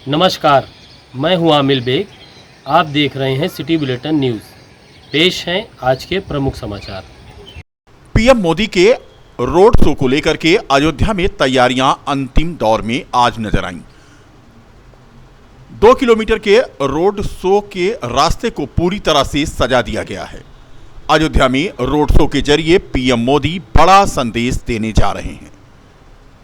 नमस्कार, मैं हूं आमिल बेग। आप देख रहे हैं सिटी बुलेटिन न्यूज़। पेश हैं आज के प्रमुख समाचार। पीएम मोदी के रोड शो को लेकर के अयोध्या में तैयारियां अंतिम दौर में आज नजर आईं। 2 किलोमीटर के रोड शो के रास्ते को पूरी तरह से सजा दिया गया है। अयोध्या में रोड शो के जरिए पीएम मोदी बड़ा संदेश देने जा रहे हैं।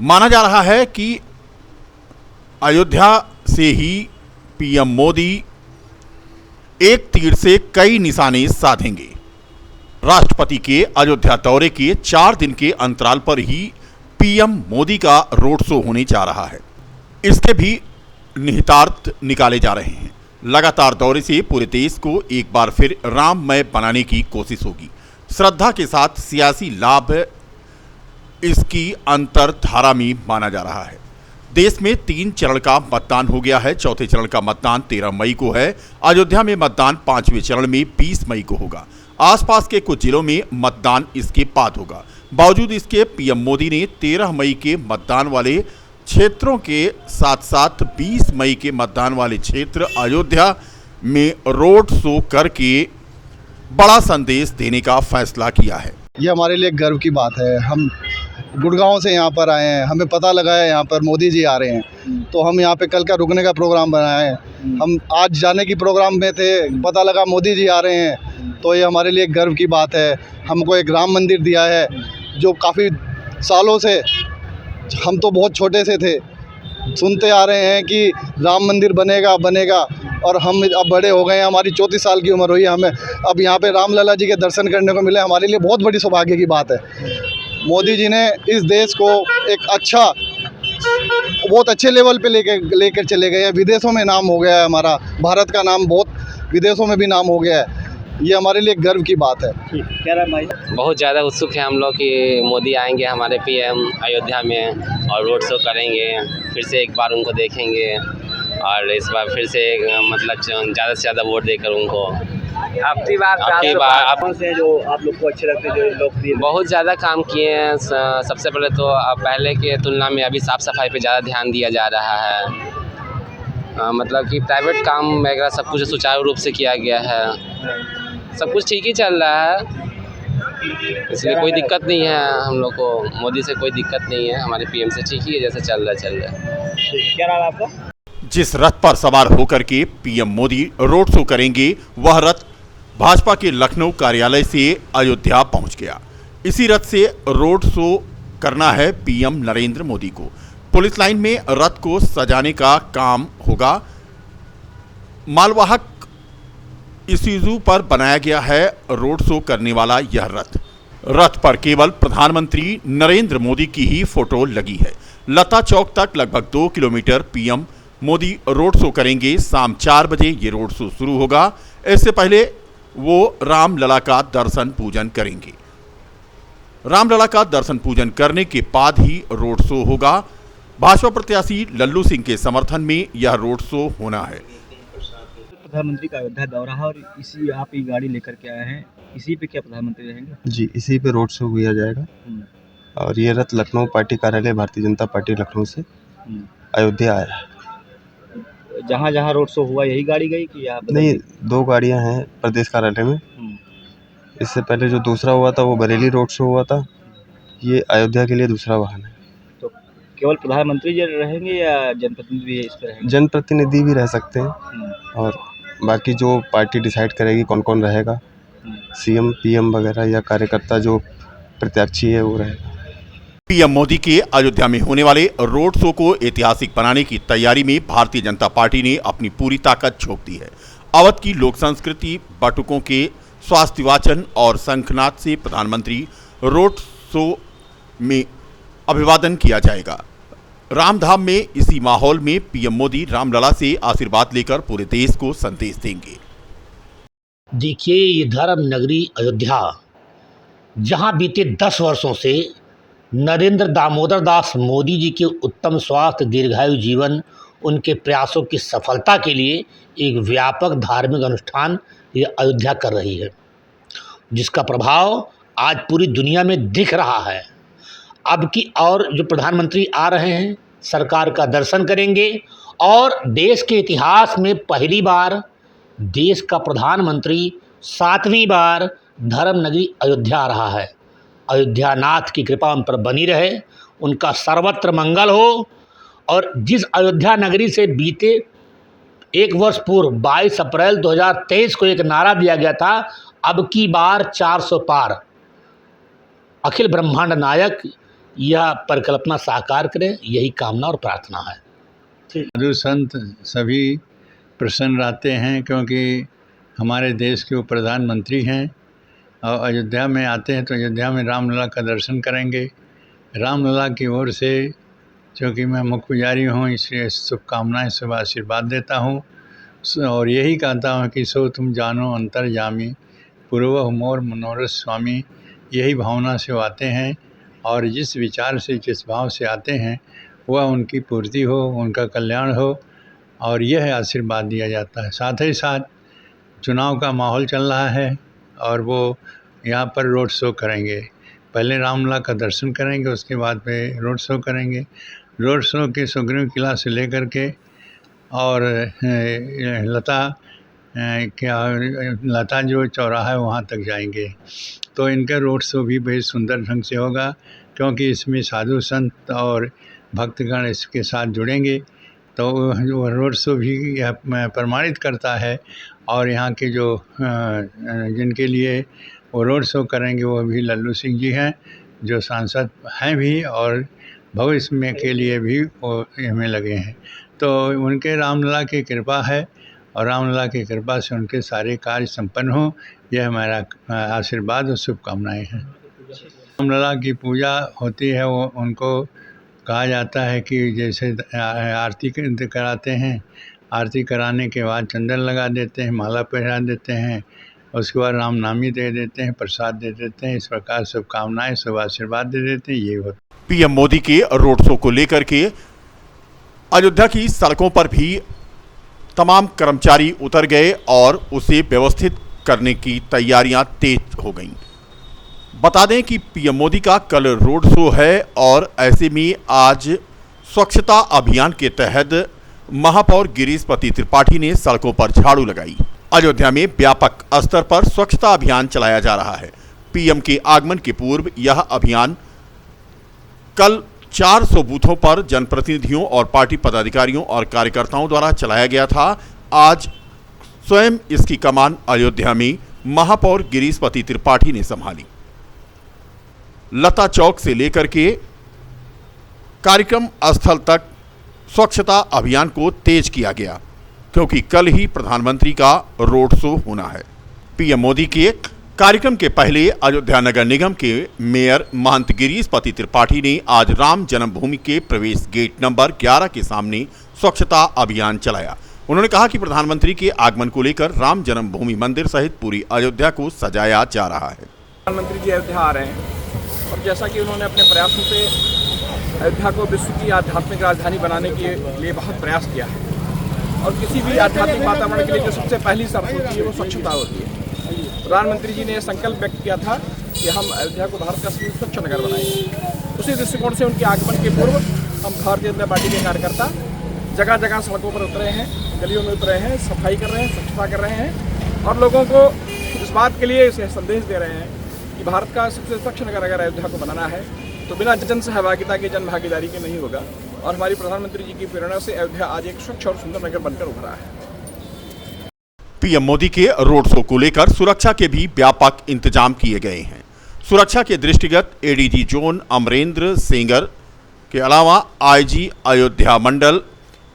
माना जा रहा है कि अयोध्या से ही पीएम मोदी एक तीर से कई निशाने साधेंगे। राष्ट्रपति के अयोध्या दौरे के 4 दिन के अंतराल पर ही पीएम मोदी का रोड शो होने जा रहा है। इसके भी निहितार्थ निकाले जा रहे हैं। लगातार दौरे से पूरे देश को एक बार फिर राममय बनाने की कोशिश होगी। श्रद्धा के साथ सियासी लाभ इसकी अंतरधारा में माना जा रहा है। देश में 3 चरण का मतदान हो गया है। चौथे चरण का मतदान 13 मई को है। अयोध्या में मतदान 5वें चरण में 20 मई को होगा। आसपास के कुछ जिलों में मतदान इसके बाद होगा। बावजूद इसके पीएम मोदी ने 13 मई के मतदान वाले क्षेत्रों के साथ साथ 20 मई के मतदान वाले क्षेत्र अयोध्या में रोड शो करके बड़ा संदेश देने का फैसला किया है। ये हमारे लिए गर्व की बात है। हम गुड़गांव से यहाँ पर आए हैं, हमें पता लगा है यहाँ पर मोदी जी आ रहे हैं, तो हम यहाँ पे कल का रुकने का प्रोग्राम बनाए हैं। हम आज जाने की प्रोग्राम में थे, पता लगा मोदी जी आ रहे हैं, तो ये हमारे लिए गर्व की बात है। हमको एक राम मंदिर दिया है जो काफ़ी सालों से, हम तो बहुत छोटे से थे, सुनते आ रहे हैं कि राम मंदिर बनेगा बनेगा, और हम अब बड़े हो गए हैं। हमारी 34 साल की उम्र हुई है, हमें अब यहाँ पे रामलला जी के दर्शन करने को मिले, हमारे लिए बहुत बड़ी सौभाग्य की बात है। मोदी जी ने इस देश को एक बहुत अच्छे लेवल पे लेकर चले गए हैं। विदेशों में नाम हो गया है, हमारा भारत का नाम बहुत विदेशों में भी नाम हो गया है। ये हमारे लिए गर्व की बात है। बहुत ज़्यादा उत्सुक है हम लोग कि मोदी आएंगे हमारे पीएम अयोध्या में और रोड शो करेंगे। फिर से एक बार उनको देखेंगे और इस बार फिर से मतलब ज़्यादा से ज़्यादा वोट देकर उनको आपकी बार से जो आप लोग को अच्छे लगते हैं, जो लोकप्रिय बहुत ज़्यादा काम किए हैं। सबसे पहले तो पहले के तुलना में अभी साफ़ सफाई पे ज़्यादा ध्यान दिया जा रहा है। मतलब कि प्राइवेट काम वगैरह सब कुछ सुचारू रूप से किया गया है। सब कुछ ठीक ही चल रहा है, इसलिए कोई दिक्कत नहीं है। हम लोग को मोदी से कोई दिक्कत नहीं है, हमारे पीएम से ठीक ही है, जैसे चल रहा है। क्या नाम है आपका? जिस रथ पर सवार होकर के पीएम मोदी रोड शो करेंगे, वह रथ भाजपा के लखनऊ कार्यालय से अयोध्या पहुंच गया। इसी रथ से रोड शो करना है पीएम नरेंद्र मोदी को। पुलिस लाइन में रथ को सजाने का काम होगा। मालवाहक इसूजू पर बनाया गया है रोड शो करने वाला यह रथ पर केवल प्रधानमंत्री नरेंद्र मोदी की ही फोटो लगी है। लता चौक तक लगभग 2 kilometre PM Modi road show करेंगे। शाम 4 बजे ये रोड शो शुरू होगा। इससे पहले वो रामलला का दर्शन पूजन करेंगे। रामलला का दर्शन पूजन करने के बाद ही रोड शो होगा। भाजपा प्रत्याशी लल्लू सिंह के समर्थन में यह रोड शो होना है। प्रधानमंत्री का अयोध्या दौरा है और इसी आप ये गाड़ी लेकर के आए हैं, इसी पे क्या प्रधानमंत्री रहेंगे? जी, इसी पे रोड शो किया जाएगा। और ये रथ लखनऊ पार्टी कार्यालय भारतीय जनता पार्टी लखनऊ से अयोध्या आया है। जहाँ जहाँ रोड शो हुआ यही गाड़ी गई कि आप? नहीं, 2 गाड़ियाँ हैं प्रदेश कार्यालय में। इससे पहले जो दूसरा हुआ था वो बरेली रोड शो हुआ था। ये अयोध्या के लिए दूसरा वाहन है। तो केवल प्रधानमंत्री जी रहेंगे या जनप्रतिनिधि भी इस पर रहेंगे? जनप्रतिनिधि भी रह सकते हैं और बाकी जो पार्टी डिसाइड करेगी कौन कौन रहेगा, सीएम पीएम वगैरह या कार्यकर्ता जो प्रत्याशी है वो रहेगा। पीएम मोदी के अयोध्या में होने वाले रोड शो को ऐतिहासिक बनाने की तैयारी में भारतीय जनता पार्टी ने अपनी पूरी ताकत झोंक दी है। अवध की लोक संस्कृति, बटुकों के स्वास्थ्य वाचन और शंखनाद से प्रधानमंत्री रोड शो में अभिवादन किया जाएगा। रामधाम में इसी माहौल में पीएम मोदी रामलला से आशीर्वाद लेकर पूरे देश को संदेश देंगे। देखिए, ये धर्म नगरी अयोध्या, जहां बीते 10 वर्षों से नरेंद्र दामोदर दास मोदी जी के उत्तम स्वास्थ्य, दीर्घायु जीवन, उनके प्रयासों की सफलता के लिए एक व्यापक धार्मिक अनुष्ठान ये अयोध्या कर रही है, जिसका प्रभाव आज पूरी दुनिया में दिख रहा है। अब की और जो प्रधानमंत्री आ रहे हैं, सरकार का दर्शन करेंगे और देश के इतिहास में पहली बार देश का प्रधानमंत्री 7वीं बार धर्म नगरी अयोध्या रहा है। अयोध्यानाथ की कृपा उन पर बनी रहे, उनका सर्वत्र मंगल हो। और जिस अयोध्या नगरी से बीते एक वर्ष पूर्व 22 अप्रैल 2023 को एक नारा दिया गया था, अब की बार 400 पार, अखिल ब्रह्मांड नायक यह परिकल्पना साकार करे, यही कामना और प्रार्थना है। साधु संत सभी प्रसन्न रहते हैं, क्योंकि हमारे देश के वो प्रधानमंत्री हैं और अयोध्या में आते हैं तो अयोध्या में रामलला का दर्शन करेंगे। रामलला की ओर से, क्योंकि मैं मुख्य पुजारी हूँ, इसलिए शुभकामनाएं शुभ आशीर्वाद देता हूँ और यही कहता हूँ कि सो तुम जानो अंतर्यामी, पूर्व मोर मनोरथ स्वामी। यही भावना से वो आते हैं और जिस विचार से, जिस भाव से आते हैं, वह उनकी पूर्ति हो, उनका कल्याण हो और यह आशीर्वाद दिया जाता है। साथ ही साथ चुनाव का माहौल चल रहा है और वो यहाँ पर रोड शो करेंगे। पहले रामलला का दर्शन करेंगे, उसके बाद में रोड शो करेंगे। रोड शो के सुग्रीव किला से लेकर के और लता जो चौराहा है वहाँ तक जाएंगे। तो इनका रोड शो भी बेहद सुंदर ढंग से होगा, क्योंकि इसमें साधु संत और भक्तगण इसके साथ जुड़ेंगे। तो रोड शो भी यह प्रमाणित करता है। और यहाँ के जो जिनके लिए वो रोड शो करेंगे वो भी लल्लू सिंह जी हैं, जो सांसद हैं भी और भविष्य में के लिए भी वो हमें लगे हैं। तो उनके रामलला की कृपा है और रामलला की कृपा से उनके सारे कार्य संपन्न हों, यह हमारा आशीर्वाद और शुभकामनाएं हैं। रामलला की पूजा होती है, वो उनको कहा जाता है कि जैसे आरती कराते हैं, आरती कराने के बाद चंदन लगा देते हैं, माला पहना देते हैं, उसके बाद राम नामी दे देते हैं, प्रसाद दे देते हैं। इस प्रकार शुभकामनाएं शुभ आशीर्वाद दे देते हैं। ये होता है। पीएम मोदी के रोड शो को लेकर के अयोध्या की सड़कों पर भी तमाम कर्मचारी उतर गए और उसे व्यवस्थित करने की तैयारियां तेज हो गईं। बता दें कि पीएम मोदी का कल रोड शो है और ऐसे में आज स्वच्छता अभियान के तहत महापौर गिरीशपति त्रिपाठी ने सड़कों पर झाड़ू लगाई। अयोध्या में व्यापक स्तर पर स्वच्छता अभियान चलाया जा रहा है। पीएम के आगमन के पूर्व यह अभियान कल 400 बूथों पर जनप्रतिनिधियों और पार्टी पदाधिकारियों और कार्यकर्ताओं द्वारा चलाया गया था। आज स्वयं इसकी कमान अयोध्या में महापौर गिरीशपति त्रिपाठी ने संभाली। लता चौक से लेकर के कार्यक्रम स्थल तक स्वच्छता अभियान को तेज किया गया, क्योंकि कल ही प्रधानमंत्री का रोड शो होना है। पीएम मोदी के कार्यक्रम के पहले अयोध्या नगर निगम के मेयर महंत गिरीशपति त्रिपाठी ने आज राम जन्मभूमि के प्रवेश गेट नंबर 11 के सामने स्वच्छता अभियान चलाया। उन्होंने कहा कि प्रधानमंत्री के आगमन को लेकर राम जन्मभूमि मंदिर सहित पूरी अयोध्या को सजाया जा रहा है। प्रधानमंत्री जी अयोध्या आ रहे हैं और जैसा कि उन्होंने अपने प्रयासों से अयोध्या को विश्व की आध्यात्मिक राजधानी बनाने के लिए बहुत प्रयास किया है और किसी भी आध्यात्मिक वातावरण के लिए जो सबसे पहली शर्त होती है वो स्वच्छता होती है। प्रधानमंत्री जी ने यह संकल्प व्यक्त किया था कि हम अयोध्या को भारत का स्वच्छ नगर बनाएंगे। उसी दृष्टिकोण से उनके आगमन के पूर्व हम भारतीय जनता पार्टी के कार्यकर्ता जगह जगह सड़कों पर उतरे हैं, गलियों में उतरे हैं, सफाई कर रहे हैं, स्वच्छता कर रहे हैं और लोगों को इस बात के लिए इसे संदेश दे रहे हैं कि भारत का सबसे स्वच्छ नगर अगर अयोध्या को बनाना है तो बिना जन सहभागिता के, जन भागीदारी के नहीं होगा। और हमारी प्रधानमंत्री जी की प्रेरणा से अयोध्या आज एक स्वच्छ और सुंदर नगर बनकर उभरा है। पीएम मोदी के रोड शो को लेकर सुरक्षा के भी व्यापक इंतजाम किए गए हैं। सुरक्षा के दृष्टिगत एडीजी जोन अमरेंद्र सेंगर के अलावा आईजी अयोध्या मंडल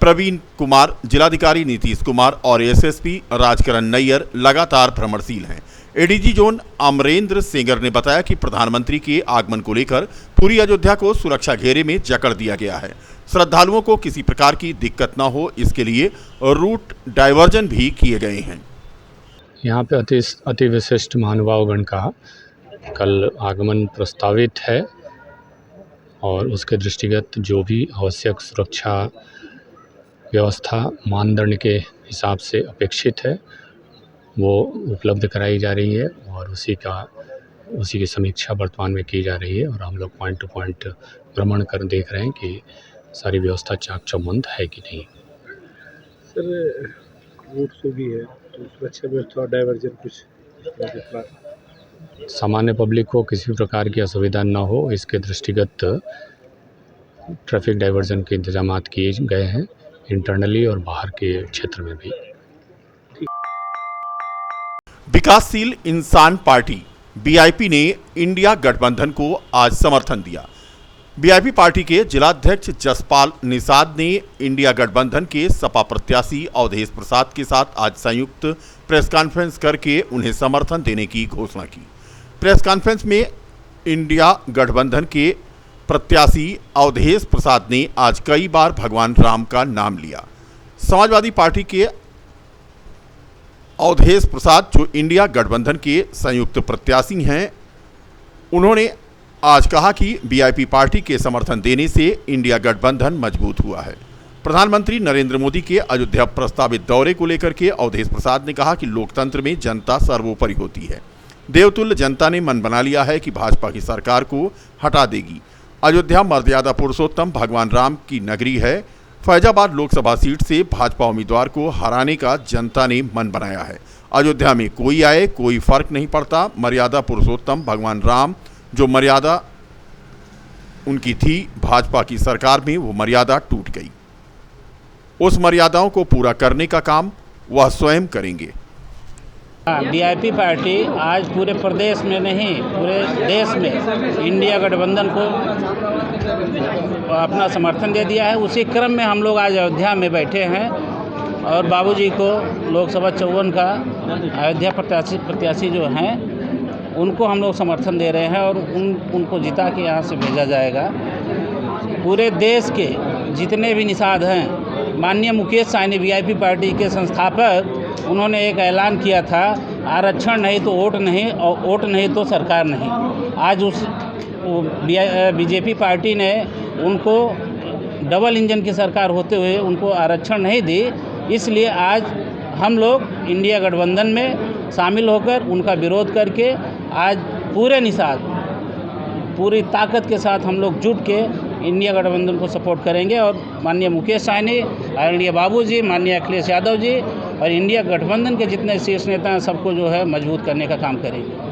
प्रवीण कुमार, जिलाधिकारी नीतीश कुमार और एसएसपी राजकरण नैयर लगातार भ्रमणशील हैं। एडीजी जोन अमरेंद्र सेंगर ने बताया कि प्रधानमंत्री के आगमन को लेकर पूरी अयोध्या को सुरक्षा घेरे में जकड़ दिया गया है। श्रद्धालुओं को किसी प्रकार की दिक्कत न हो, इसके लिए रूट डायवर्जन भी किए गए हैं। यहाँ पे अति विशिष्ट महानुभावगण का कल आगमन प्रस्तावित है और उसके दृष्टिगत जो भी आवश्यक सुरक्षा व्यवस्था मानदंड के हिसाब से अपेक्षित है वो उपलब्ध कराई जा रही है और उसी की समीक्षा वर्तमान में की जा रही है और हम लोग पॉइंट टू पॉइंट भ्रमण कर देख रहे हैं कि सारी व्यवस्था चाक चौबंद है कि नहीं। सर रोड शो भी है तो सुरक्षा व्यवस्था डाइवर्जन कुछ सामान्य पब्लिक को किसी भी प्रकार की असुविधा न हो इसके दृष्टिगत ट्रैफिक डाइवर्जन के इंतजाम किए गए हैं, इंटरनली और बाहर के क्षेत्र में भी। विकासशील इंसान पार्टी बीआईपी ने इंडिया गठबंधन को आज समर्थन दिया। बीआईपी पार्टी के जिलाध्यक्ष जसपाल निषाद ने इंडिया गठबंधन के सपा प्रत्याशी अवधेश प्रसाद के साथ आज संयुक्त प्रेस कॉन्फ्रेंस करके उन्हें समर्थन देने की घोषणा की। प्रेस कॉन्फ्रेंस में इंडिया गठबंधन के प्रत्याशी अवधेश प्रसाद ने आज कई बार भगवान राम का नाम लिया। समाजवादी पार्टी के अवधेश प्रसाद जो इंडिया गठबंधन के संयुक्त प्रत्याशी हैं, उन्होंने आज कहा कि बीआईपी पार्टी के समर्थन देने से इंडिया गठबंधन मजबूत हुआ है। प्रधानमंत्री नरेंद्र मोदी के अयोध्या प्रस्तावित दौरे को लेकर के अवधेश प्रसाद ने कहा कि लोकतंत्र में जनता सर्वोपरि होती है। देवतुल्य जनता ने मन बना लिया है कि भाजपा की सरकार को हटा देगी। अयोध्या मर्यादा पुरुषोत्तम भगवान राम की नगरी है। फैजाबाद लोकसभा सीट से भाजपा उम्मीदवार को हराने का जनता ने मन बनाया है। अयोध्या में कोई आए कोई फर्क नहीं पड़ता। मर्यादा पुरुषोत्तम भगवान राम जो मर्यादा उनकी थी, भाजपा की सरकार में वो मर्यादा टूट गई। उस मर्यादाओं को पूरा करने का काम वह स्वयं करेंगे। बीआईपी पार्टी आज पूरे प्रदेश में नहीं पूरे देश में इंडिया गठबंधन को अपना समर्थन दे दिया है। उसी क्रम में हम लोग आज अयोध्या में बैठे हैं और बाबूजी को लोकसभा 54 का अयोध्या प्रत्याशी जो हैं उनको हम लोग समर्थन दे रहे हैं और उनको जिता के यहाँ से भेजा जाएगा। पूरे देश के जितने भी निषाद हैं, माननीय मुकेश साहनी बीआईपी पार्टी के संस्थापक, उन्होंने एक ऐलान किया था, आरक्षण नहीं तो वोट नहीं और वोट नहीं तो सरकार नहीं। आज उस बीजेपी पार्टी ने उनको डबल इंजन की सरकार होते हुए उनको आरक्षण नहीं दी। इसलिए आज हम लोग इंडिया गठबंधन में शामिल होकर उनका विरोध करके आज पूरे निषाद पूरी ताकत के साथ हम लोग जुट के इंडिया गठबंधन को सपोर्ट करेंगे और माननीय मुकेश साहनी, आदरणीय बाबूजी, माननीय अखिलेश यादव जी और इंडिया गठबंधन के जितने शीर्ष नेता हैं सबको जो है मजबूत करने का काम करेंगे।